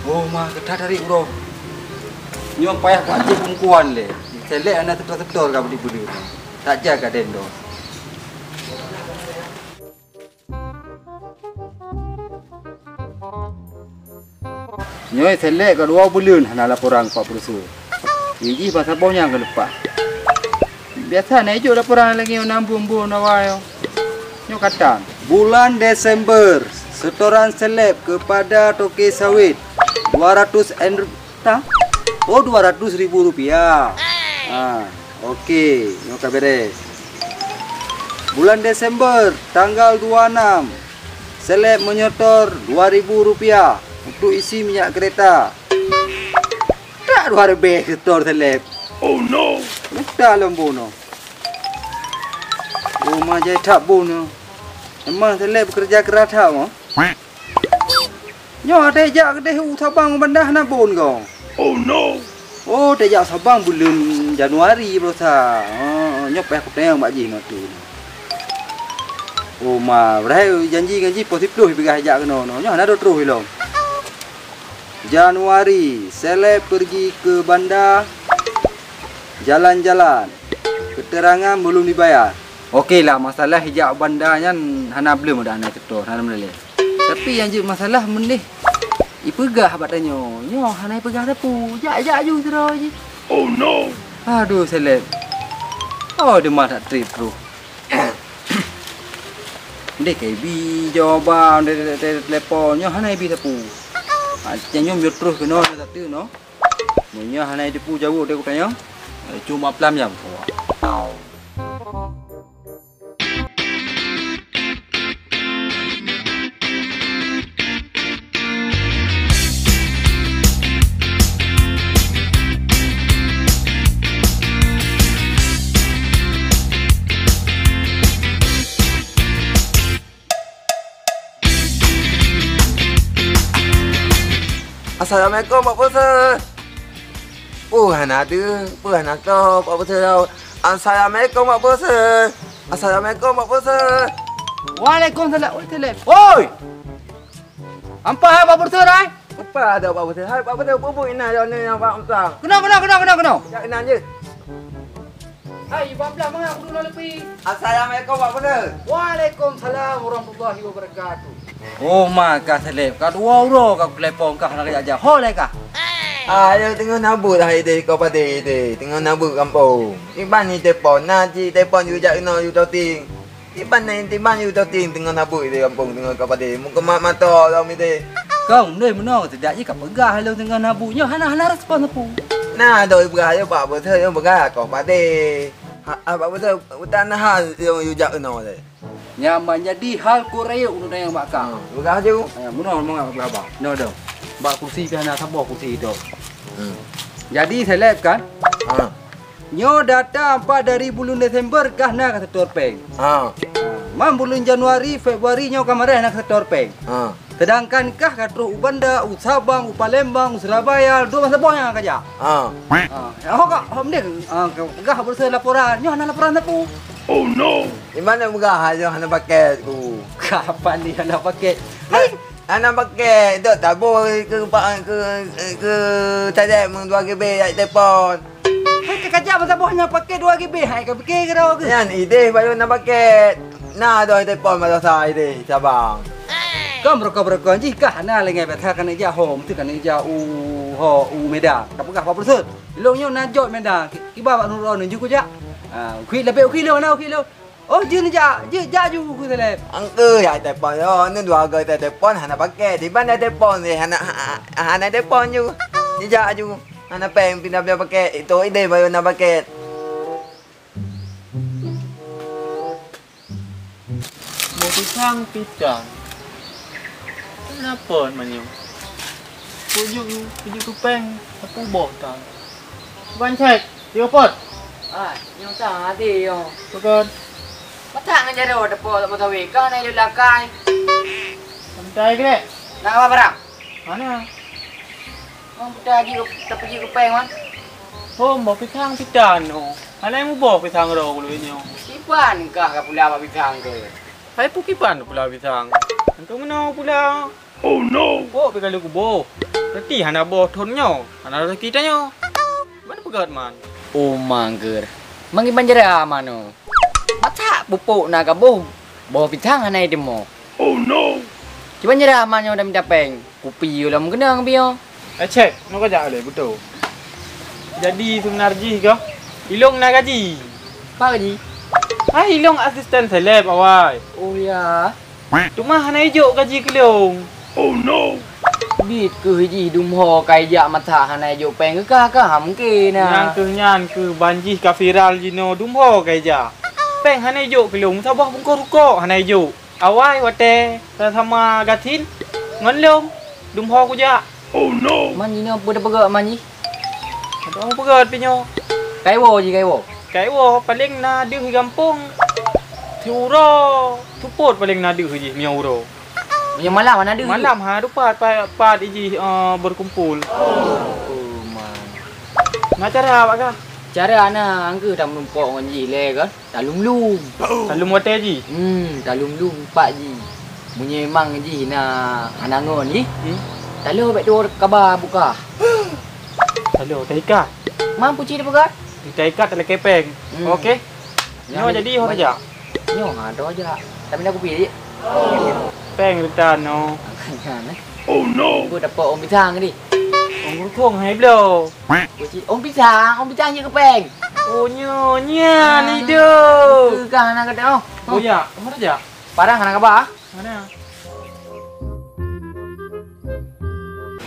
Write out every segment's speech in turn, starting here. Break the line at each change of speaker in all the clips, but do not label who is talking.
Oh, mah kedah dari bro. Nyo payah pak cik pungkuan le. Selek anak tetor-tetor ka budi-budi. Tak jaga dendo. Nyo selek ka 2 bulan hana laporan Pak Profesor. Ini pasal bawnya ke lupa. Biasa naik juga laporan lagi nambung nawayo. Nyo kata bulan Desember setoran seleb kepada Toke Sawit 200 tak? Oh 200.000 rupiah. Okey, nyoka beres. Bulan Desember tanggal 26 seleb menyetor 2.000 rupiah untuk isi minyak kereta. Tak 2.000 setor seleb.
Oh no.
Tak lembuno. Rumah jadi tak bunuh. Emang seleb bekerja keras tak mo? Nyo ada jak kedai Sabang bandah nak bun kau.
Oh no.
Oh, dejak Sabang bulan Januari brosa. Oh, nyop aku tengok mak ji tu. Oh, ma berai janji positif pergi ajak kena no. Nyo ada terus hilong. Januari, seleb pergi ke bandar. Jalan-jalan. Keterangan belum dibayar. Okeylah, masalah hijab bandarnya hana belum ada anak cetor, hana meleleh. Tapi yang je masalah mendih ipegah batanya. Nyo hana ipegah depu. Jak ju terus je.
Oh no.
Aduh seleb. Oh dia mah tak trip bro. Ndek kai bi jawaban telefon nyo hana bi depu. Nyo mute terus kena tak tu no. Nyo hana depu jauh dia kutanya. Cuma pelam jam.
Assalamualaikum Pak Profesor. Anak tu, anak tu Pak Profesor. Assalamualaikum Pak Profesor. Assalamualaikum Pak Profesor.
Waalaikumsalam. Oi. Apa hai Pak Profesor ai?
Apa ada Pak Profesor? Hai Pak Profesor, bubuk ina dia ni yang Pak Profesor.
Kena.
Ya ina je.
Hai, bablah mana aku dulu lebih.
Assalamualaikum Pak Profesor.
Waalaikumsalam warahmatullahi wabarakatuh. Oh, maka seleb. Kau 2 euro kau telepon kau nak aja. Holai kah?
Dia tengah nabur dah dia kau pada dia. Tengah nabur kampung. Tiban ni telefon, nanti telefon juga kena you tahu ting. Tiban you tahu ting tengah nabur dia kampung tengah kau pada. Muka mata dah mi dia.
Kau ni mana tidak je kau pegah halau tengah nabunya. Hana respon apa?
Nah, doi berah je Pak Profesor dia berah kau pada. Pak Profesor tanah hal dia juga kena dia.
Nyaman jadi hal Korea untuk yang bakal.
Berah je.
Munah mengapa berapa? No dah. Bak kursi piana sabah kursi itu. Jadi seleb kan? Nyo data 4 dari bulan Desember kah nak setor peng. Mam bulan Januari, Februari nyo kemarin nak setor peng. Sedangkan kah katru Ubanda, Sabang, Palembang, Surabaya, 2 masa bohnya kerja. Kak, hamdek. Kah bersih laporan. Nyo hana laporan apa?
Oh no.
Di mana berah je hana paket ku.
Kapan ni hana paket?
Hai. Anak pakai dok tabur ke tadi meng 2 GB ai telefon.
Hai kajak masa bohnya pakai 2 GB. Hai kau fikir ke dah ke?
Yan ide baru nak pakai. Nah doi telefon masa saya ide Sabang.
Kau berkau jika hana lengai betah kan ija home tu kan ija Medan. Tak pegah apa bersut. Longnya najot Medan. Kiba Pak Nurul nunjuk je. Kui lebih kilo mana kilo. Oh, je ju ku seleb.
Angke ya telefon yo, ni 2 GB telefon hana pakai. Di mana telefon ni hana telefon ju. Jejak ju. Hana peng pindah pakai. Itu ide baru nak pakai.
Mau pisang pidan. Kenapa manyo? Pujuk kupeng, aku botan. Bukan cek, dia pot.
Yang tak hati yo.
Bukan.
Patang aja dah depo tak tahu kan ayo lakai.
Santai ke?
Nak apa barang?
Mana?
Mau pergi ke peng man.
Oh, mau pisang pidan oh. Ana yang mau pisang ro kulo nyo.
Ipan kah ka pula apa bidang ke?
Hai pukipan pula pisang. Engkau mana pula? Oh no. Bo pe kalau kubo. Berarti hana boh tonyo, hana kita nyo. Mana pegat man?
Oh mangger. Mangi banjara mano. Mata pupuk na kaboh. Bawa pitang hanai demo. Oh no. Cuba nyerah manyo dah minta peng. Kupi ulam kenang bio.
Cek, no kajak le betul. Jadi sebenarnya kah? Ilong nak gaji.
Apa gaji?
Ilong asisten seleb awai.
Oh ya.
Cuma hana hijau gaji kilong. Oh no.
Bit ke haji dumho kaya mata hanai jo peng ke kah ham ke na.
Yang ke banjih ka viral jino dumho kaya. Peng hana hijau kilong sabah bungko-ruko hana hijau. Awai wate sama gatin. Ngon long dumho ku ja. Oh no.
Man ni apa dah pegat man ni?
Ada apa pegat pinyo?
Kaiwo je kaiwo.
Kaiwo paling na di kampung. Tiuro, tupot paling na di je miauro.
Yang malam mana ada?
Malam ha dupat pat iji berkumpul.
Oh man.
Nak cara apa kah?
Cara ana angke dah menumpuk ngan ji le kan. Talum-lum.
Talum wate ji.
Talum-lum pak ji. Bunyi memang ji na anangon ni. Talo bek tu kabar buka.
Talo taika.
Mampu ciri pegat?
Taika tala kepeng. Okey. Nyo jadi ho aja.
Nyo ada aja. Tapi nak kopi je.
Peng retan no.
Kan.
Oh no.
Gua dapat om pisang ni.
Om kong hai blo.
Om pisang je kepeng.
Oh nyonya ni do.
Ke kan nak kata
Oh ya, mana aja?
Parang nak kabar?
Mana?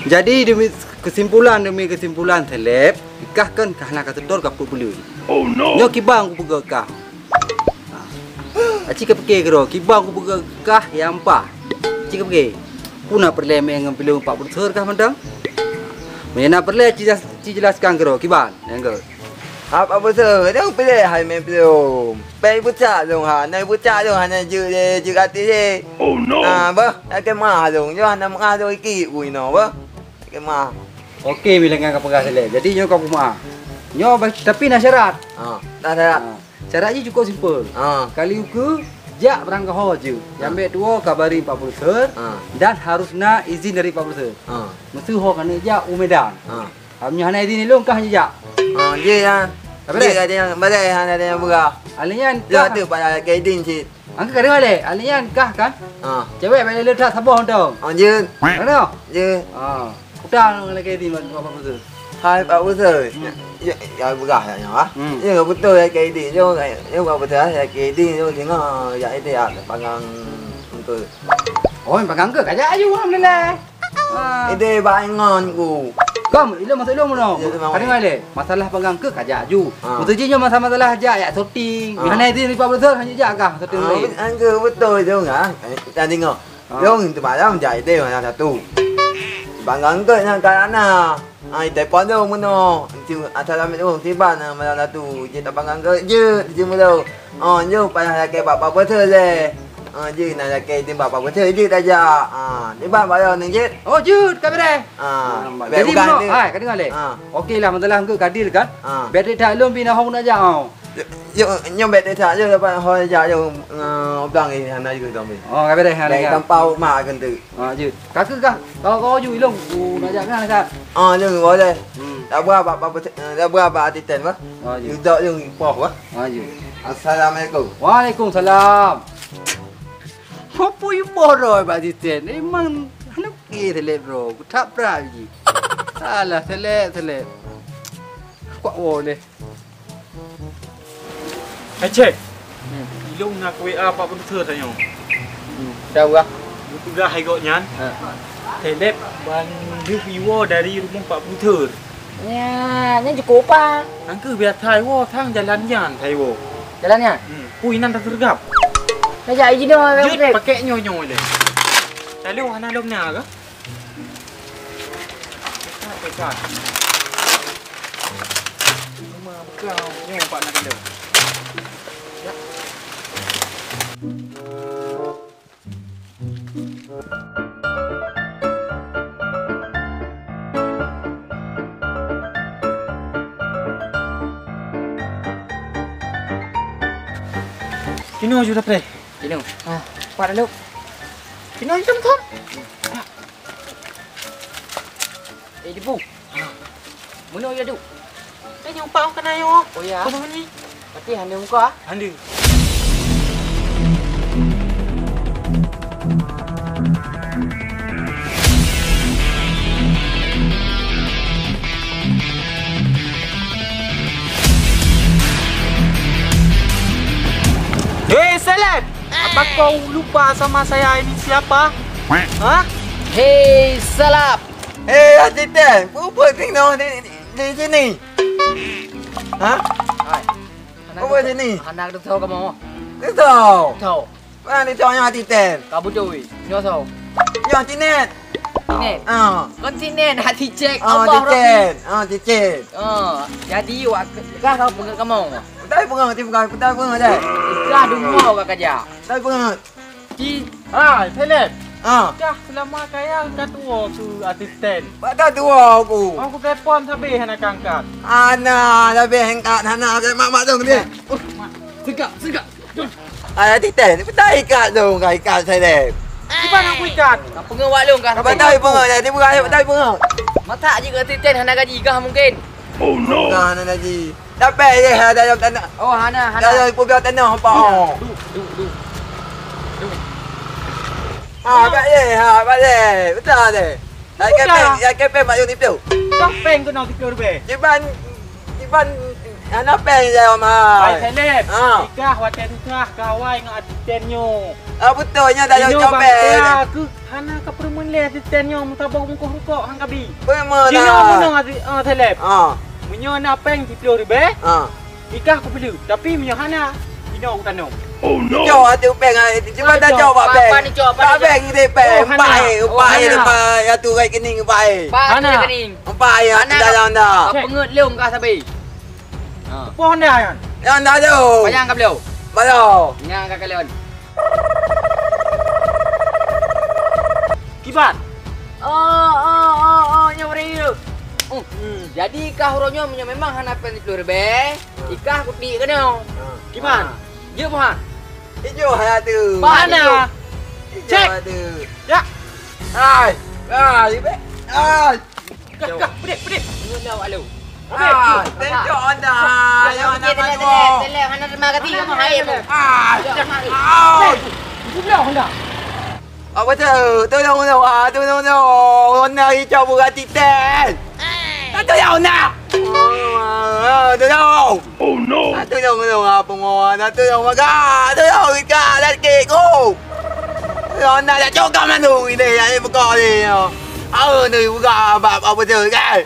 Jadi demi kesimpulan seleb, ikahkan kahna kata dor kapuk bulu. Oh no. Nyo kibang ku pegak kah. Aci ke peke kero, kibang ku pegak kah yang pa. Aci ke peke. Puna perle mengam pilih 40 kah mandang. Mena perle ci jelaskan kero kibang yang ke.
Apa betul? Dia pilih hai main pilih. Pai bucak dong ha, nai bucak dong hana je kati je. Oh no. Bah, ke mah dong, jo hana mah dong iki ui no bah. Ke mah.
Okey bila ngang kapagah seleb. Jadi nyo kau rumah. Nyo tapi nak syarat.
Dah syarat.
Syaratnya cukup simpel. Kali uku jak berangkat ho je. Jambe dua kabari 40 ser dan harusna izin dari 40 ser. Mesti ho kana jak Medan. Amnya hana izin long kah jak.
Dia yang dia yang badai hana dia yang berah.
Alian
Dia tu pada guiding cik.
Angka kada wale. Alian kah kan? Cewek balik letak sabah dong.
Je.
Mana?
Je.
Utang lagi di mana 40 ser.
Hai 40 ser. Ya berah ya ha. Dia betul ya guiding jo. Dia betul ya guiding jo tengok ya itu ya pangang untuk.
Oh, pagang ke kajak aju alhamdulillah.
Itu bangon ku.
Kom, ilmu masuk ilmu no. Kada wale. Masalah pagang ke kajak aju. Mutujinya masalah jak ya sorting. Mana itu 40 ser hanya jak kah sorting ni.
Angka betul jo ngah. Kita tengok. Jom tu malam jai dia mana satu. Bangang ke nak kana. Telepon tu muno. Assalamualaikum tiba na malam satu. Je tak bangang ke je mulo. Jo payah lagi bapa betul le. Je nak lagi tiba bapa betul je saja. Tiba bayar ni je.
Oh, jut kabere. Jadi
bukan
mana? Hai, kada ngale. Okeylah masalah ke kadil kan. Bateri tak lom pina hong nak jauh.
Nhưng bet dia je dapat ho ja jo blang ni hana juga dong.
Oh, kabere ha
Lai
lagi.
tampau ma kan tu.
Jut. Kakak kah? Kau ju ilong nak jak kan kan.
Nhưng boleh. Dah berapa atiten bah?
Jut.
Duduk yung poh bah.
Jut.
Assalamualaikum.
Waalaikumsalam. Apa you boroi Pak Titen? Memang anu ke seleb bro. Tak peraji. Alah seleb. Kuat boleh.
Cek. Ilong nak WA 40 ser tanya.
Tahu kah?
Sudah hai gok nyan. Seleb ban review dari rumah 40 ser.
Ya, ni cukup apa?
Angke biar thai wo thang jalan nyan thai wo.
Jalannya?
Pui nan tersergap.
Kajak izin dong.
Jut pakai nyo le. Tali hana lom na ke? Pecat. Rumah kau nyo pak nak ada. Kino sudah pre.
Kino. Pak dulu.
Kino hitam thom.
di bu. Mana ya du?
Cái nhau bao cái này không?
Oh ya.
Kau mana ni?
Tapi hande muka.
Anda. Hei Seleb, apa kau lupa sama saya ini siapa? Hah?
Hei Salap.
Hei Titen, apa tengok di sini? Hah?
Hai.
Apa sini?
Anak tu tahu kamu.
Cái sao?
Tahu.
Mana đi cho nhà Titen?
Kamu cui. Nyo tahu.
Nhà Tinen.
Ini. Kontinen hati cek.
Titen. Titen.
Jadi wak kah kau pengen kamu.
Tay pengen, tay pengen deh.
Kah dumau kah kerja.
Tay pengen.
Ki, hai Seleb.
Ah,
Kah selama kaya ketua tu asisten.
pada tua aku.
Aku telepon sabi hana kangkat.
Ana, tapi hengkat hana ke mak dong dia.
Segak.
Ada Titen, tay ikat dong, kai ikat saya deh.
Di mana aku ikat?
Kau pengen wak long kah.
Apa tay pengen deh, dia bukan tay pengen.
Mata jika titen hana gaji kah mungkin.
Bukan ana ji. Tapi dia ada yang tanah.
Oh hana.
Ada yang punya tanah apa?
Du.
Pak deh, betul deh. Cái pe mà yêu tiếp tục.
Kau peng tu nak tidur be.
Iban anak pe saya
Hai
mah.
Seleb.
Ah.
Ikah waten ikah kawai dengan asisten nyo.
Betulnya dah
Nyo
jauh pe.
aku hana ka permen le asisten nyo mutabak muka rukok hang kabi.
Benar.
Nyo munong Seleb.
Ah.
Menyo nak peng tidur be.
Ah.
Ikah aku beli. Tapi menyo hana. Ino aku tanam.
Jauh hati pe ngai. Cuma dah jauh pak pe. Pak pe ini pe. Pai depan ya tu kai kening pai.
Hana kening.
Pai ya dalam dah.
Kau pengen leung kah sabi.
Pohon dah kan?
Yang dah tu.
Panjang kah beliau?
Balau.
Nyang kah kalian?
Kibat.
Nyawari tu. Jadi ikah huronyo memang hana pen tidur be. Ikah kuti kena.
Gimana?
Ya mohan.
Hijau hanya tu.
Mana? Cek. Ya.
Ai. Ibe. Ai.
Kak, pedih.
Ngau alu.
Tengok anda. Yang anda mahu.
Tele hana terima kati kamu hai tu.
Sudah hendak.
Apa tu? Tolong. Anda hijau bukan Titen. Tolong nak. Tolong. Oh no. Tolong apa mohon. Tolong maga. Tolong ikat lelaki ku. Anda dah cakap mana ini? Yang buka ni. Ni buka apa tu kan?